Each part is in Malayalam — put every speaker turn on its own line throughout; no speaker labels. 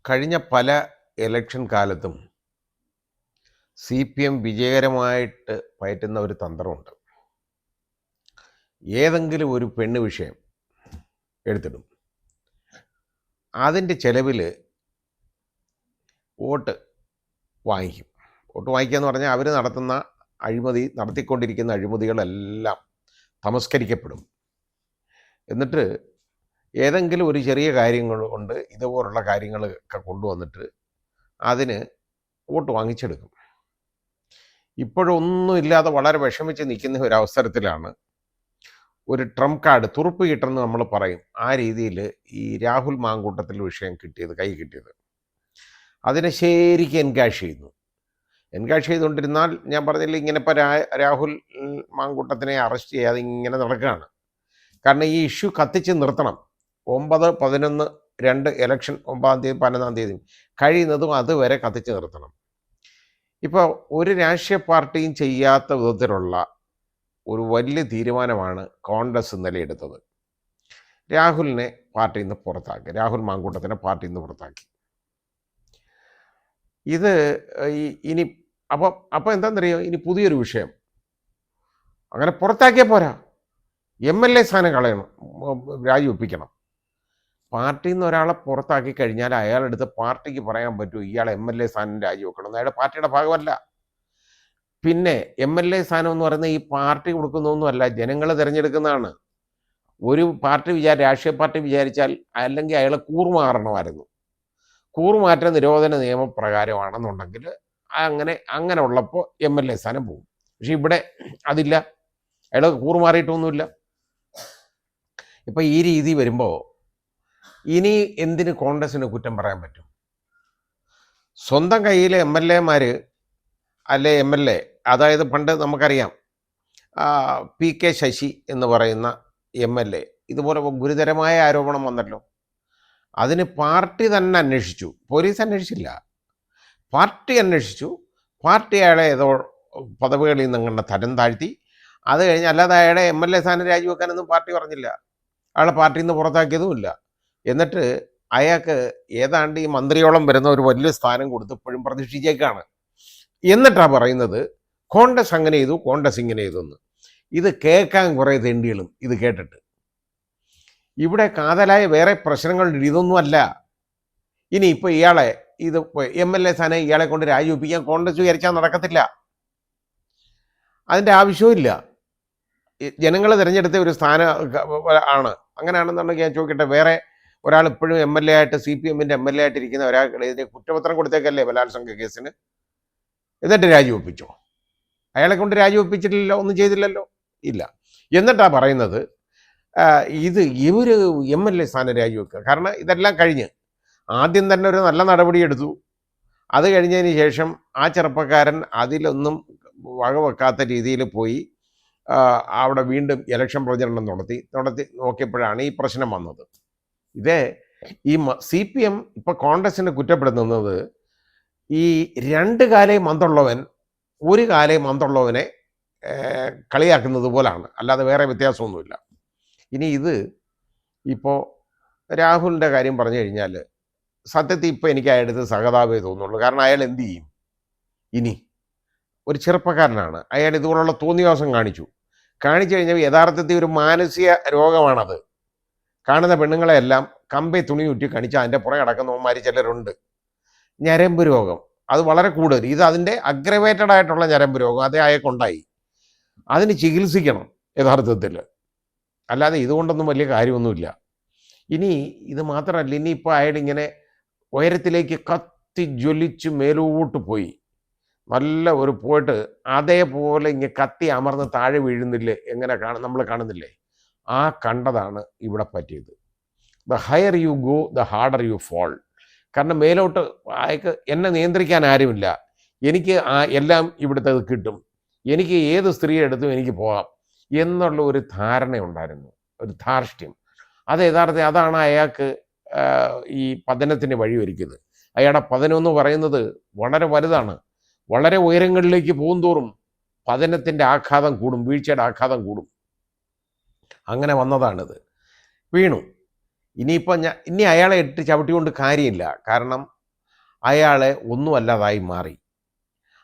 കഴിഞ്ഞ പല ഇലക്ഷൻ കാലത്തും CPM വിജയകരമായിട്ട് പയറ്റുന്ന ഒരു തന്ത്രമുണ്ട്. ഏതെങ്കിലും ഒരു പെണ്ണ് വിഷയം എടുത്തിടും. അതിൻ്റെ ചെലവിൽ വോട്ട് വാങ്ങിക്കും. വോട്ട് വാങ്ങിക്കുക എന്ന് പറഞ്ഞാൽ അവർ നടത്തിക്കൊണ്ടിരിക്കുന്ന അഴിമതികളെല്ലാം തമസ്കരിക്കപ്പെടും. എന്നിട്ട് ഏതെങ്കിലും ഒരു ചെറിയ കാര്യങ്ങൾ കൊണ്ട് ഇതുപോലുള്ള കാര്യങ്ങളൊക്കെ കൊണ്ടുവന്നിട്ട് അതിന് വോട്ട് വാങ്ങിച്ചെടുക്കും. ഇപ്പോഴൊന്നുമില്ലാതെ വളരെ വിഷമിച്ച് നിൽക്കുന്ന ഒരു അവസരത്തിലാണ് ഒരു ട്രംപ് കാർഡ്, തുറുപ്പ് കിട്ടുമെന്ന് നമ്മൾ പറയും, ആ രീതിയിൽ ഈ രാഹുൽ മാങ്കൂട്ടത്തിൽ വിഷയം കൈ കിട്ടിയത്. അതിനെ ശരിക്കും എൻകാഷ് ചെയ്തുകൊണ്ടിരുന്നാൽ ഞാൻ പറഞ്ഞില്ല, ഇങ്ങനെ ഇപ്പോൾ രാഹുൽ മാങ്കൂട്ടത്തിനെ അറസ്റ്റ് ചെയ്യാതെ ഇങ്ങനെ നടക്കുകയാണ്. കാരണം ഈ ഇഷ്യൂ കത്തിച്ച് നിർത്തണം. 9, 11, 2 ഇലക്ഷൻ 9-ാം തീയതി 11-ാം തീയതി കഴിയുന്നതും അതുവരെ കത്തിച്ച് നിർത്തണം. ഇപ്പോൾ ഒരു രാഷ്ട്രീയ പാർട്ടിയും ചെയ്യാത്ത വിധത്തിലുള്ള ഒരു വലിയ തീരുമാനമാണ് കോൺഗ്രസ് ഇന്നലെ എടുത്തത്. രാഹുലിനെ പാർട്ടിയിൽ നിന്ന് പുറത്താക്കി, രാഹുൽ മാങ്കൂട്ടത്തിനെ പാർട്ടിയിൽ നിന്ന് പുറത്താക്കി. ഇത് ഇനി അപ്പോൾ എന്താണെന്നറിയോ, ഇനി പുതിയൊരു വിഷയം. അങ്ങനെ പുറത്താക്കിയാൽ പോരാ, MLA സ്ഥാനം കളയണം, രാജിവെപ്പിക്കണം. പാർട്ടിയിൽ നിന്ന് ഒരാളെ പുറത്താക്കി കഴിഞ്ഞാൽ അയാളെടുത്ത് പാർട്ടിക്ക് പറയാൻ പറ്റൂ ഇയാൾ MLA സ്ഥാനം രാജിവെക്കണം, അയാളുടെ പാർട്ടിയുടെ ഭാഗമല്ല. പിന്നെ MLA സ്ഥാനം എന്ന് പറയുന്നത് ഈ പാർട്ടി കൊടുക്കുന്നതൊന്നുമല്ല, ജനങ്ങൾ തിരഞ്ഞെടുക്കുന്നതാണ്. ഒരു രാഷ്ട്രീയ പാർട്ടി വിചാരിച്ചാൽ അല്ലെങ്കിൽ അയാളെ കൂറുമാറണമായിരുന്നു. കൂറുമാറ്റ നിരോധന നിയമപ്രകാരമാണെന്നുണ്ടെങ്കിൽ അങ്ങനെ ഉള്ളപ്പോൾ MLA സ്ഥാനം പോകും. പക്ഷെ ഇവിടെ അതില്ല, അയാൾ കൂറുമാറിയിട്ടൊന്നുമില്ല. ഇപ്പം ഈ രീതി വരുമ്പോൾ ഇനി എന്തിന് കോൺഗ്രസിന് കുറ്റം പറയാൻ പറ്റും? സ്വന്തം കയ്യിലെ MLA-മാർ അല്ലെ MLA, അതായത് പണ്ട് നമുക്കറിയാം PK ശശി എന്ന് പറയുന്ന MLA ഇതുപോലെ ഗുരുതരമായ ആരോപണം വന്നല്ലോ. അതിന് പാർട്ടി തന്നെ അന്വേഷിച്ചു, പോലീസ് അന്വേഷിച്ചില്ല, പാർട്ടി അന്വേഷിച്ചു. പാർട്ടി അയാളെ ഏതോ പദവികളിൽ നിന്ന് തരം താഴ്ത്തി. അത് കഴിഞ്ഞ് അല്ലാതെ അയാളെ MLA സ്ഥാനം രാജിവെക്കാനൊന്നും പാർട്ടി പറഞ്ഞില്ല, അയാളെ പാർട്ടിയിൽ നിന്ന് പുറത്താക്കിയതുമില്ല. എന്നിട്ട് അയാൾക്ക് ഏതാണ്ട് ഈ മന്ത്രിയോളം വരുന്ന ഒരു വലിയ സ്ഥാനം കൊടുത്ത് ഇപ്പോഴും പ്രതീക്ഷിച്ചേക്കാണ്. എന്നിട്ടാണ് പറയുന്നത് കോൺഗ്രസ് അങ്ങനെ ചെയ്തു, കോൺഗ്രസ് ഇങ്ങനെ ചെയ്തെന്ന്. ഇത് കേൾക്കാൻ കുറേ തെണ്ടികളും ഇത് കേട്ടിട്ട്. ഇവിടെ കാതലായ വേറെ പ്രശ്നങ്ങളുണ്ട്, ഇതൊന്നുമല്ല. ഇനി ഇപ്പോൾ ഇയാളെ MLA സ്ഥാനം ഇയാളെ കൊണ്ട് രാജിവെപ്പിക്കാൻ കോൺഗ്രസ് വിചാരിച്ചാൽ നടക്കത്തില്ല, അതിൻ്റെ ആവശ്യവുമില്ല. ജനങ്ങൾ തിരഞ്ഞെടുത്ത ഒരു സ്ഥാനം ആണ്. അങ്ങനെയാണെന്നുണ്ടെങ്കിൽ ഞാൻ ചോദിക്കട്ടെ, വേറെ ഒരാൾ ഇപ്പോഴും MLA ആയിട്ട് CPM-ൻ്റെ MLA ആയിട്ടിരിക്കുന്ന ഒരാൾക്കെതിരെ കുറ്റപത്രം കൊടുത്തേക്കല്ലേ ബലാത്സംഗ കേസിന്? എന്നിട്ട് രാജിവെപ്പിച്ചോ? അയാളെ കൊണ്ട് രാജിവെപ്പിച്ചിട്ടില്ലല്ലോ, ഒന്നും ചെയ്തില്ലല്ലോ, ഇല്ല. എന്നിട്ടാണ് പറയുന്നത് ഇവർ MLA സ്ഥാനം രാജിവെക്കുക. കാരണം ഇതെല്ലാം കഴിഞ്ഞ് ആദ്യം തന്നെ ഒരു നല്ല നടപടി എടുത്തു. അത് കഴിഞ്ഞതിന് ശേഷം ആ ചെറുപ്പക്കാരൻ അതിലൊന്നും വകവെക്കാത്ത രീതിയിൽ പോയി അവിടെ വീണ്ടും ഇലക്ഷൻ പ്രചരണം നടത്തി നോക്കിയപ്പോഴാണ് ഈ പ്രശ്നം വന്നത്. ഈ CPM ഇപ്പോൾ കോൺഗ്രസിനെ കുറ്റപ്പെടുത്തുന്നത് ഈ 2 കാലേ മന്തുള്ളവൻ ഒരു കാലേ മന്തുള്ളവനെ കളിയാക്കുന്നത് പോലാണ്, അല്ലാതെ വേറെ വ്യത്യാസമൊന്നുമില്ല. ഇനി ഇത് ഇപ്പോൾ രാഹുലിൻ്റെ കാര്യം പറഞ്ഞു കഴിഞ്ഞാൽ സത്യത്തിൽ ഇപ്പോൾ എനിക്ക് അയാളുടെ സഹതാപേ തോന്നുള്ളൂ. കാരണം അയാൾ എന്ത് ചെയ്യും? ഇനി ഒരു ചെറുപ്പക്കാരനാണ്, അയാൾ ഇതുപോലുള്ള തോന്നിവാസം കാണിച്ചു കഴിഞ്ഞാൽ യഥാർത്ഥത്തിൽ ഒരു മാനസിക രോഗമാണത്. കാണുന്ന പെണ്ണുങ്ങളെല്ലാം കമ്പി തുണി ഉറ്റി കാണിച്ചാൽ അതിൻ്റെ പുറകെ അടക്കുന്നവന്മാർ ചിലരുണ്ട്. ഞരമ്പ് രോഗം അത് വളരെ കൂടുതൽ, ഇത് അതിൻ്റെ അഗ്രവേറ്റഡ് ആയിട്ടുള്ള ഞരമ്പ് രോഗം അതേ അയാൾക്കുണ്ടായി. അതിന് ചികിത്സിക്കണം യഥാർത്ഥത്തിൽ, അല്ലാതെ ഇതുകൊണ്ടൊന്നും വലിയ കാര്യമൊന്നുമില്ല. ഇനി ഇത് മാത്രമല്ല, ഇനിയിപ്പോൾ അയാളിങ്ങനെ ഉയരത്തിലേക്ക് കത്തി ജ്വലിച്ച് മേലോട്ട് പോയി, നല്ല ഒരു പോയിട്ട് അതേപോലെ ഇങ്ങനെ കത്തി അമർന്ന് താഴെ വീഴുന്നില്ലേ, എങ്ങനെ നമ്മൾ കാണുന്നില്ലേ? ആ കണ്ടതാണ് ഇവിടെ പറ്റിയത്. The higher you go the harder you fall. കാരണം മേലോട്ട് അയാൾക്ക് എന്നെ നിയന്ത്രിക്കാൻ ആരുമില്ല, എനിക്ക് എല്ലാം ഇവിടുത്തെ കിട്ടും, എനിക്ക് ഏത് സ്ത്രീയെ എടുത്തും എനിക്ക് പോകാം എന്നുള്ള ഒരു ധാരണയുണ്ടായിരുന്നു, ഒരു ധാർഷ്ട്യം. അത് യഥാർത്ഥത്തിൽ അതാണ് അയാൾക്ക് ഈ പതനത്തിന് വഴിയൊരുക്കുന്നത്. അയാളുടെ പതനം എന്ന് പറയുന്നത് വളരെ വലുതാണ്. വളരെ ഉയരങ്ങളിലേക്ക് പോകുന്തോറും പതനത്തിൻ്റെ ആഘാതം കൂടും, വീഴ്ചയുടെ ആഘാതം കൂടും. അങ്ങനെ വന്നതാണിത്. വീണു. ഇനി അയാളെ ഇട്ട് ചവിട്ടിക്കൊണ്ട് കാര്യമില്ല. കാരണം അയാളെ ഒന്നുമല്ലാതായി മാറി.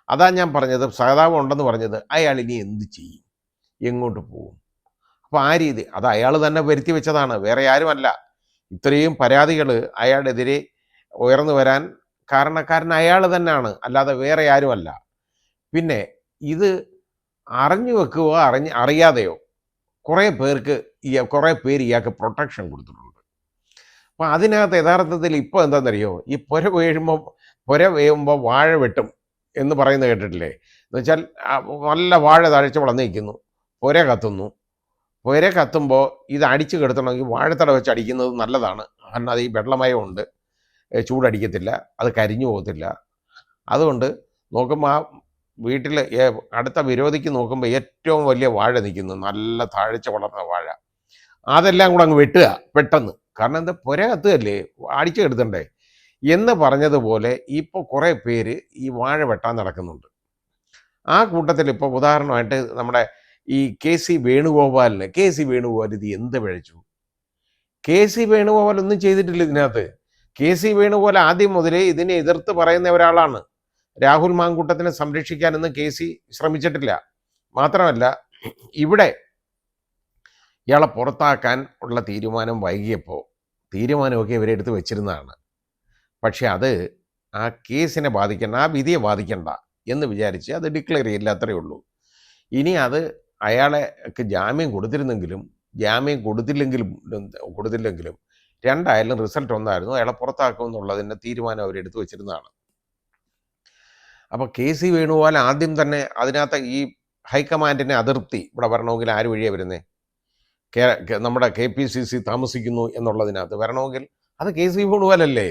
അതാ ഞാൻ പറഞ്ഞത്, സഹതാപം ഉണ്ടെന്ന് പറഞ്ഞത്. അയാൾ ഇനി എന്ത് ചെയ്യും, എങ്ങോട്ട് പോകും? അപ്പോൾ ആ രീതി അത് അയാൾ തന്നെ വരുത്തി വെച്ചതാണ്, വേറെ ആരുമല്ല. ഇത്രയും പരാതികൾ അയാളുടെതിരെ ഉയർന്നു വരാൻ കാരണക്കാരൻ അയാൾ തന്നെയാണ്, അല്ലാതെ വേറെ ആരുമല്ല. പിന്നെ ഇത് അറിഞ്ഞു വെക്കുകയോ അറിയാതെയോ കുറേ പേര് ഇയാൾക്ക് പ്രൊട്ടക്ഷൻ കൊടുത്തിട്ടുണ്ട്. അപ്പോൾ അതിനകത്ത് യഥാർത്ഥത്തിൽ ഇപ്പോൾ എന്താണെന്നറിയോ, ഈ പുര വേകുമ്പോൾ വാഴ വെട്ടും എന്ന് പറയുന്നത് കേട്ടിട്ടില്ലേ? എന്ന് വെച്ചാൽ നല്ല വാഴ തഴച്ച് വളർന്നു നിൽക്കുന്നു, പുര കത്തുന്നു. പുര കത്തുമ്പോൾ ഇത് അടിച്ച് കെടുത്തണമെങ്കിൽ വാഴത്തട വെച്ച് അടിക്കുന്നത് നല്ലതാണ്. കാരണം അത് ഈ വെള്ളമയമുണ്ട്, ചൂടടിക്കത്തില്ല, അത് കരിഞ്ഞു പോകത്തില്ല. അതുകൊണ്ട് നോക്കുമ്പോൾ ആ വീട്ടിൽ അടുത്ത വിരോധിക്ക് നോക്കുമ്പോൾ ഏറ്റവും വലിയ വാഴ നിൽക്കുന്നു, നല്ല താഴ്ച വളർന്ന വാഴ. അതെല്ലാം കൂടെ അങ്ങ് വെട്ടുക പെട്ടെന്ന്. കാരണം എന്താ, പുര കത്തുകയല്ലേ, അടിച്ചു കെടുത്തണ്ടേ എന്ന് പറഞ്ഞതുപോലെ ഇപ്പോൾ കുറേ പേര് ഈ വാഴ വെട്ടാൻ നടക്കുന്നുണ്ട്. ആ കൂട്ടത്തിൽ ഇപ്പോൾ ഉദാഹരണമായിട്ട് നമ്മുടെ ഈ കെ.സി. വേണുഗോപാൽ ഇത് എന്ത് പിഴച്ചു? കെ.സി. വേണുഗോപാൽ ഒന്നും ചെയ്തിട്ടില്ല ഇതിനകത്ത്. കെ.സി. വേണുഗോപാൽ ആദ്യം മുതലേ ഇതിനെ എതിർത്ത് പറയുന്ന ഒരാളാണ്. രാഹുൽ മാങ്കൂട്ടത്തിനെ സംരക്ഷിക്കാനൊന്നും കെ.സി. ശ്രമിച്ചിട്ടില്ല. മാത്രമല്ല, ഇവിടെ ഇയാളെ പുറത്താക്കാൻ ഉള്ള തീരുമാനം വൈകിയപ്പോൾ തീരുമാനമൊക്കെ ഇവരെടുത്ത് വെച്ചിരുന്നതാണ്. പക്ഷെ അത് ആ കേസിനെ ബാധിക്കണ്ട, ആ വിധിയെ ബാധിക്കണ്ട എന്ന് വിചാരിച്ച് അത് ഡിക്ലെയർ ചെയ്യില്ല, അത്രയേ ഉള്ളൂ. ഇനി അത് അയാളെക്ക് ജാമ്യം കൊടുത്തില്ലെങ്കിലും രണ്ടായാലും റിസൾട്ട് ഒന്നായിരുന്നു, അയാളെ പുറത്താക്കുമെന്നുള്ളതിൻ്റെ തീരുമാനം അവരെടുത്ത് വെച്ചിരുന്നതാണ്. അപ്പോൾ കെ.സി. വേണുഗോപാൽ ആദ്യം തന്നെ അതിനകത്ത് ഈ ഹൈക്കമാൻഡിനെ അതൃപ്തി, ഇവിടെ വരണമെങ്കിൽ ആര് വഴിയാണ് വരുന്നത്, നമ്മുടെ KPCC താമസിക്കുന്നു എന്നുള്ളതിനകത്ത് വരണമെങ്കിൽ അത് കെ.സി. വേണുഗോപാലല്ലേ?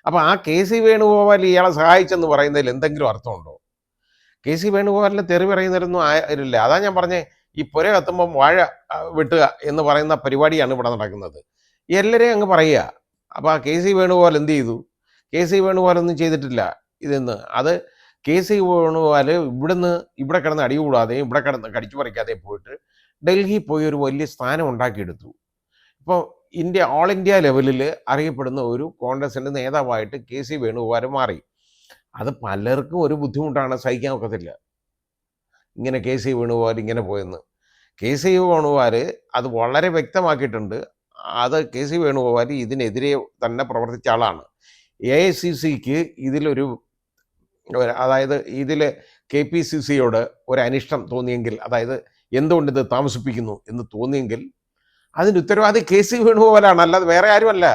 അപ്പോൾ ആ കെ.സി. വേണുഗോപാൽ ഇയാളെ സഹായിച്ചെന്ന് പറയുന്നതിൽ എന്തെങ്കിലും അർത്ഥമുണ്ടോ? കെ.സി. വേണുഗോപാലിന് തെറി പറയുന്നവരൊന്നും ആയില്ല. അതാ ഞാൻ പറഞ്ഞേ, ഈ പുര കത്തുമ്പം വാഴ വെട്ടുക എന്ന് പറയുന്ന പരിപാടിയാണ് ഇവിടെ നടക്കുന്നത്. എല്ലാവരെയും അങ്ങ് പറയുക. അപ്പോൾ ആ കെ.സി. വേണുഗോപാൽ എന്ത് ചെയ്തു? കെ.സി. വേണുഗോപാലൊന്നും ചെയ്തിട്ടില്ല ഇതെന്ന്. അത് കെ.സി. വേണുഗോപാൽ ഇവിടെ കിടന്ന് അടികൂടാതെയും ഇവിടെ കിടന്ന് കടിച്ചു പറിക്കാതെയും പോയിട്ട് ഡൽഹി പോയി ഒരു വലിയ സ്ഥാനം ഉണ്ടാക്കിയെടുത്തു. ഇപ്പോൾ ഓൾ ഇന്ത്യ ലെവലിൽ അറിയപ്പെടുന്ന ഒരു കോൺഗ്രസിൻ്റെ നേതാവായിട്ട് കെ.സി. വേണുഗോപാൽ മാറി. അത് പലർക്കും ഒരു ബുദ്ധിമുട്ടാണ്, സഹിക്കാൻ ഒക്കത്തില്ല ഇങ്ങനെ കെ.സി. വേണുഗോപാൽ ഇങ്ങനെ പോയെന്ന്. കെ.സി. വേണുഗോപാൽ അത് വളരെ വ്യക്തമാക്കിയിട്ടുണ്ട്. അത് കെ.സി. വേണുഗോപാൽ ഇതിനെതിരെ തന്നെ പ്രവർത്തിച്ച ആളാണ്. AICCക്ക് അതായത് ഇതിൽ KPCCയോട് ഒരു അനിഷ്ടം തോന്നിയെങ്കിൽ, അതായത് എന്തുകൊണ്ടിത് താമസിപ്പിക്കുന്നു എന്ന് തോന്നിയെങ്കിൽ അതിൻ്റെ ഉത്തരവാദി കെ.സി. വേണുഗോപാലാണ്, അല്ലാതെ വേറെ ആരുമല്ല.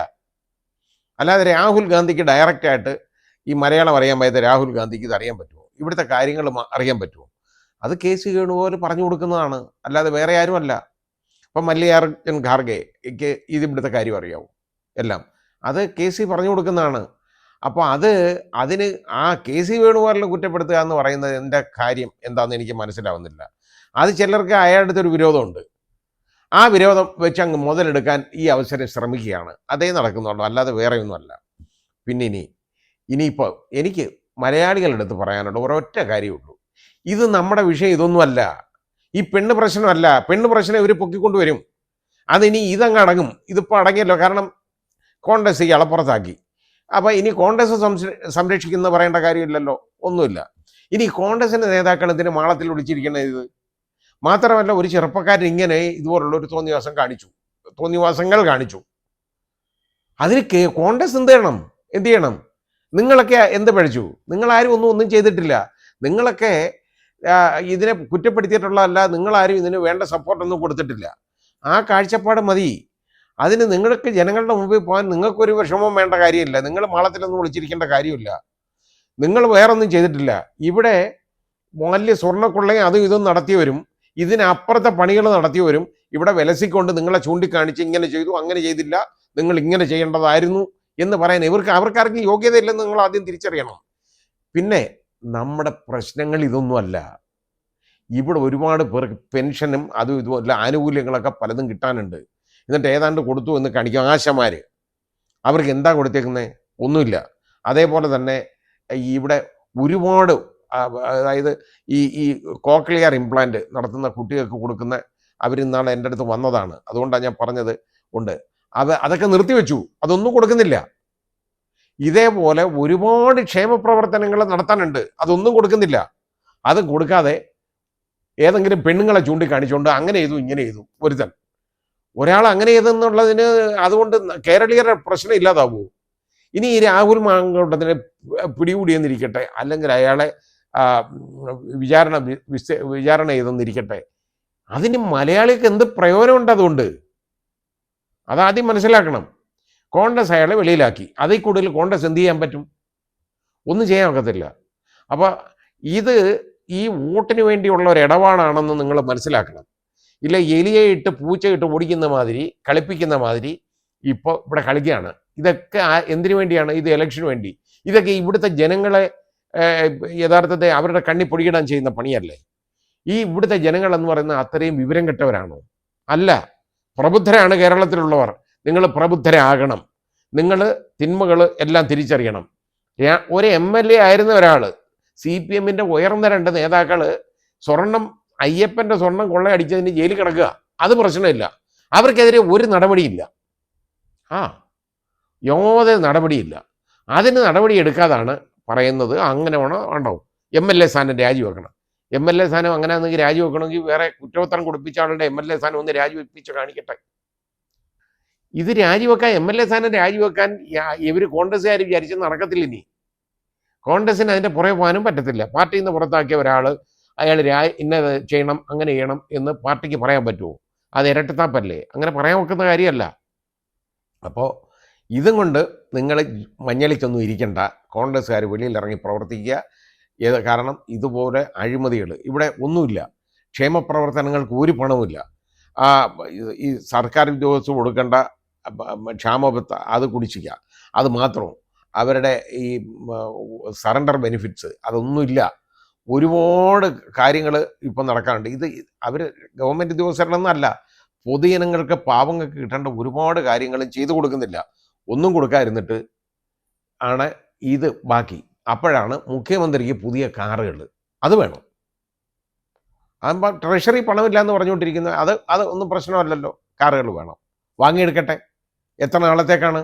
അല്ലാതെ രാഹുൽ ഗാന്ധിക്ക് ഡയറക്റ്റായിട്ട് ഈ മലയാളം അറിയാൻ പറ്റാത്ത രാഹുൽ ഗാന്ധിക്ക് ഇത് അറിയാൻ പറ്റുമോ? ഇവിടുത്തെ കാര്യങ്ങൾ അറിയാൻ പറ്റുമോ? അത് കെ.സി. വേണുഗോപാൽ പറഞ്ഞു കൊടുക്കുന്നതാണ്, അല്ലാതെ വേറെ ആരുമല്ല. അപ്പം മല്ലികാർജുൻ ഖാർഗെക്ക് ഇവിടുത്തെ കാര്യം അറിയാവും എല്ലാം, അത് കെ.സി. പറഞ്ഞു കൊടുക്കുന്നതാണ്. അപ്പോൾ അതിന് ആ കെ.സി. വേണുഗോപാലിനെ കുറ്റപ്പെടുത്തുക എന്ന് പറയുന്നത് എൻ്റെ കാര്യം എന്താണെന്ന് എനിക്ക് മനസ്സിലാവുന്നില്ല. അത് ചിലർക്ക് അയാളുടെ അടുത്തൊരു വിരോധമുണ്ട്, ആ വിരോധം വെച്ച് അങ്ങ് മുതലെടുക്കാൻ ഈ അവസരം ശ്രമിക്കുകയാണ്. അതേ നടക്കുന്നുള്ളൂ, അല്ലാതെ വേറെ ഒന്നുമല്ല. പിന്നെ ഇനിയിപ്പോൾ എനിക്ക് മലയാളികളുടെ അടുത്ത് പറയാനുള്ള ഒരൊറ്റ കാര്യമുള്ളൂ, ഇത് നമ്മുടെ വിഷയം ഇതൊന്നുമല്ല. ഈ പെണ്ണ് പ്രശ്നമല്ല. പെണ്ണ് പ്രശ്നം ഇവർ പൊക്കിക്കൊണ്ടുവരും. അതിനി ഇതങ്ങ് അടങ്ങും. ഇതിപ്പോൾ അടങ്ങിയല്ലോ, കാരണം കോൺഗ്രസ് ഇയാളെ പുറത്താക്കി. അപ്പോൾ ഇനി കോൺഗ്രസ് സംരക്ഷിക്കുന്ന പറയേണ്ട കാര്യമില്ലല്ലോ, ഒന്നുമില്ല. ഇനി കോൺഗ്രസിൻ്റെ നേതാക്കൾ ഇതിന് മാളത്തിൽ ഒളിച്ചിരിക്കണത് ഇത് മാത്രമല്ല. ഒരു ചെറുപ്പക്കാരൻ ഇങ്ങനെ ഇതുപോലുള്ള ഒരു തോന്നിവാസങ്ങൾ കാണിച്ചു. അതിന് കോൺഗ്രസ് എന്ത് ചെയ്യണം? നിങ്ങളൊക്കെ എന്ത് പഴിച്ചു? നിങ്ങളാരും ഒന്നും ചെയ്തിട്ടില്ല. നിങ്ങളൊക്കെ ഇതിനെ കുറ്റപ്പെടുത്തിയിട്ടുള്ളതല്ല. നിങ്ങളാരും ഇതിന് വേണ്ട സപ്പോർട്ടൊന്നും കൊടുത്തിട്ടില്ല. ആ കാഴ്ചപ്പാട് മതി. അതിന് നിങ്ങൾക്ക് ജനങ്ങളുടെ മുമ്പിൽ പോകാൻ നിങ്ങൾക്കൊരു വിഷമവും വേണ്ട കാര്യമില്ല. നിങ്ങൾ മാളത്തിലൊന്നും വിളിച്ചിരിക്കേണ്ട കാര്യമില്ല. നിങ്ങൾ വേറൊന്നും ചെയ്തിട്ടില്ല. ഇവിടെ വലിയ സ്വർണ്ണക്കൊള്ളയും അതും ഇതും നടത്തിയവരും ഇതിനപ്പുറത്തെ പണികൾ നടത്തിയവരും ഇവിടെ വിലസിക്കൊണ്ട് നിങ്ങളെ ചൂണ്ടിക്കാണിച്ച് ഇങ്ങനെ ചെയ്തു, അങ്ങനെ ചെയ്തില്ല, നിങ്ങൾ ഇങ്ങനെ ചെയ്യേണ്ടതായിരുന്നു എന്ന് പറയാൻ അവർക്കാർക്കും യോഗ്യതയില്ലെന്ന് നിങ്ങൾ ആദ്യം തിരിച്ചറിയണം. പിന്നെ നമ്മുടെ പ്രശ്നങ്ങൾ ഇതൊന്നുമല്ല. ഇവിടെ ഒരുപാട് പേർക്ക് പെൻഷനും അതും ഇതുമല്ല ആനുകൂല്യങ്ങളൊക്കെ പലതും കിട്ടാനുണ്ട്. എന്നിട്ട് ഏതാണ്ട് കൊടുത്തു എന്ന് കാണിക്കും ആശമാർ. അവർക്ക് എന്താ കൊടുത്തേക്കുന്നത്? ഒന്നുമില്ല. അതേപോലെ തന്നെ ഇവിടെ ഒരുപാട്, അതായത് ഈ കോക്ലിയർ ഇംപ്ലാന്റ് നടത്തുന്ന കുട്ടികൾക്ക് കൊടുക്കുന്ന, അവരിന്നാളെ എൻ്റെ അടുത്ത് വന്നതാണ്, അതുകൊണ്ടാണ് ഞാൻ പറഞ്ഞത്. അതൊക്കെ നിർത്തിവെച്ചു, അതൊന്നും കൊടുക്കുന്നില്ല. ഇതേപോലെ ഒരുപാട് ക്ഷേമ പ്രവർത്തനങ്ങൾ നടത്താനുണ്ട്, അതൊന്നും കൊടുക്കുന്നില്ല. അത് കൊടുക്കാതെ ഏതെങ്കിലും പെണ്ണുങ്ങളെ ചൂണ്ടിക്കാണിച്ചുകൊണ്ട് അങ്ങനെ ചെയ്തു ഇങ്ങനെ ചെയ്തു ഒരുത്തൻ ഒരാൾ അങ്ങനെ ചെയ്തെന്നുള്ളതിന് അതുകൊണ്ട് കേരളീയരുടെ പ്രശ്നം ഇല്ലാതാവൂ. ഇനി ഈ രാഹുൽ മാങ്കൂട്ടത്തിനെ പിടികൂടിയെന്നിരിക്കട്ടെ, അല്ലെങ്കിൽ അയാളെ വിചാരണ ചെയ്തെന്നിരിക്കട്ടെ, അതിന് മലയാളിക്ക് എന്ത് പ്രയോജനമുണ്ട്? അതുകൊണ്ട് അതാദ്യം മനസ്സിലാക്കണം. കോൺഗ്രസ് അയാളെ വെളിയിലാക്കി, അതിൽ കൂടുതൽ കോൺഗ്രസ് എന്ത് ചെയ്യാൻ പറ്റും? ഒന്നും ചെയ്യാൻ ഒക്കത്തില്ല. അപ്പോൾ ഇത് ഈ വോട്ടിന് വേണ്ടിയുള്ള ഒരു ഇടപാടാണെന്ന് നിങ്ങൾ മനസ്സിലാക്കണം. ഇല്ല എലിയെ ഇട്ട് പൂച്ചയിട്ട് ഓടിക്കുന്ന മാതിരി കളിപ്പിക്കുന്ന മാതിരി ഇപ്പോൾ ഇവിടെ കളിക്കുകയാണ്. ഇതൊക്കെ എന്തിനു വേണ്ടിയാണ്? ഇത് ഇലക്ഷന് വേണ്ടി. ഇതൊക്കെ ഇവിടുത്തെ ജനങ്ങളെ യഥാർത്ഥത്തെ അവരുടെ കണ്ണി പൊടിയിടാൻ ചെയ്യുന്ന പണിയല്ലേ? ഈ ഇവിടുത്തെ ജനങ്ങൾ എന്ന് പറയുന്നത് അത്രയും വിവരം കെട്ടവരാണോ? അല്ല, പ്രബുദ്ധരാണ് കേരളത്തിലുള്ളവർ. നിങ്ങൾ പ്രബുദ്ധരാകണം. നിങ്ങൾ തിന്മകൾ എല്ലാം തിരിച്ചറിയണം. ഒരു MLA ആയിരുന്ന ഒരാൾ, CPM-ന്റെ ഉയർന്ന 2 നേതാക്കൾ സ്വർണം, അയ്യപ്പൻ്റെ സ്വർണം കൊള്ളയടിച്ചതിന് ജയിലിൽ കിടക്കുക, അത് പ്രശ്നമില്ല. അവർക്കെതിരെ ഒരു നടപടിയില്ല. യാതൊരു നടപടിയില്ല. അതിന് നടപടി എടുക്കാതാണ് പറയുന്നത്. അങ്ങനെ വേണോ MLA സ്ഥാനം രാജിവെക്കണം. MLA സ്ഥാനം അങ്ങനെ ആണെങ്കിൽ രാജിവെക്കണമെങ്കിൽ വേറെ കുറ്റപത്രം കൊടുപ്പിച്ച ആളുടെ MLA സ്ഥാനം ഒന്ന് രാജിവെപ്പിച്ച് കാണിക്കട്ടെ. ഇത് രാജിവെക്കാൻ, MLA സ്ഥാനം രാജിവെക്കാൻ ഇവർ കോൺഗ്രസ്സുകാർ വിചാരിച്ച് നടക്കത്തില്ല. ഇനി കോൺഗ്രസ്സിന് അതിൻ്റെ പുറകെ പോകാനും പറ്റത്തില്ല. പാർട്ടിയിൽ നിന്ന് പുറത്താക്കിയ ഒരാൾ അയാൾ ഇന്നത് ചെയ്യണം അങ്ങനെ ചെയ്യണം എന്ന് പാർട്ടിക്ക് പറയാൻ പറ്റുമോ? അത് ഇരട്ടത്താപ്പല്ലേ? അങ്ങനെ പറയാൻ വെക്കുന്ന കാര്യമല്ല. അപ്പോൾ ഇതും കൊണ്ട് നിങ്ങൾ മഞ്ഞളിച്ചൊന്നും ഇരിക്കണ്ട. കോൺഗ്രസ്സുകാർ വെളിയിലിറങ്ങി പ്രവർത്തിക്കുക. കാരണം ഇതുപോലെ അഴിമതികൾ ഇവിടെ ഒന്നുമില്ല. ക്ഷേമ പ്രവർത്തനങ്ങൾക്ക് ഒരു പണവുമില്ല. ഈ സർക്കാർ ഉദ്യോഗസ്ഥർ കൊടുക്കേണ്ട ക്ഷാമബത്ത അത് കുടിശ്ശിക, അത് മാത്രം. അവരുടെ ഈ സറണ്ടർ ബെനിഫിറ്റ്സ് അതൊന്നുമില്ല. ഒരുപാട് കാര്യങ്ങൾ ഇപ്പം നടക്കാറുണ്ട്. ഇത് അവർ ഗവൺമെൻറ് ഉദ്യോഗസ്ഥരെന്നല്ല, പൊതുജനങ്ങൾക്ക് പാവങ്ങൾക്ക് കിട്ടേണ്ട ഒരുപാട് കാര്യങ്ങളും ചെയ്തു കൊടുക്കുന്നില്ല. ഒന്നും കൊടുക്കാതിരുന്നിട്ട് ആണ് ഇത് ബാക്കി. അപ്പോഴാണ് മുഖ്യമന്ത്രിക്ക് പുതിയ കാറുകൾ അത് വേണം. അതാകുമ്പോൾ ട്രഷറി പണമില്ല എന്ന് പറഞ്ഞുകൊണ്ടിരിക്കുന്നത് അത് ഒന്നും പ്രശ്നമല്ലല്ലോ. കാറുകൾ വേണം, വാങ്ങിയെടുക്കട്ടെ. എത്ര നാളത്തേക്കാണ്?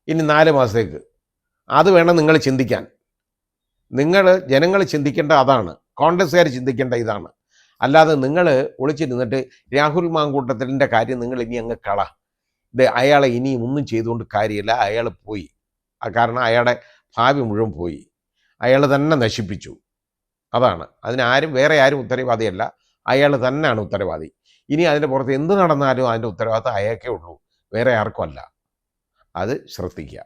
ഇനി 4 മാസത്തേക്ക്. അത് വേണം നിങ്ങൾ ചിന്തിക്കാൻ. ജനങ്ങൾ ചിന്തിക്കേണ്ട അതാണ്, കോൺഗ്രസ്സുകാർ ചിന്തിക്കേണ്ട ഇതാണ്. അല്ലാതെ നിങ്ങൾ ഒളിച്ചിരുന്നിട്ട് രാഹുൽ മാങ്കൂട്ടത്തിൻ്റെ കാര്യം നിങ്ങൾ ഇനി അങ്ങ് അയാളെ ഇനിയും ഒന്നും ചെയ്തുകൊണ്ട് കാര്യമില്ല. അയാൾ പോയി. കാരണം അയാളുടെ ഭാവി മുഴുവൻ പോയി. അയാൾ തന്നെ നശിപ്പിച്ചു. അതാണ്. വേറെ ആരും ഉത്തരവാദിയല്ല, അയാൾ തന്നെയാണ് ഉത്തരവാദി. ഇനി അതിൻ്റെ പുറത്ത് എന്ത് നടന്നാലും അതിൻ്റെ ഉത്തരവാദിത്തം അയാൾക്കേ ഉള്ളൂ, വേറെ ആർക്കും അല്ല. അത് ശ്രദ്ധിക്കുക.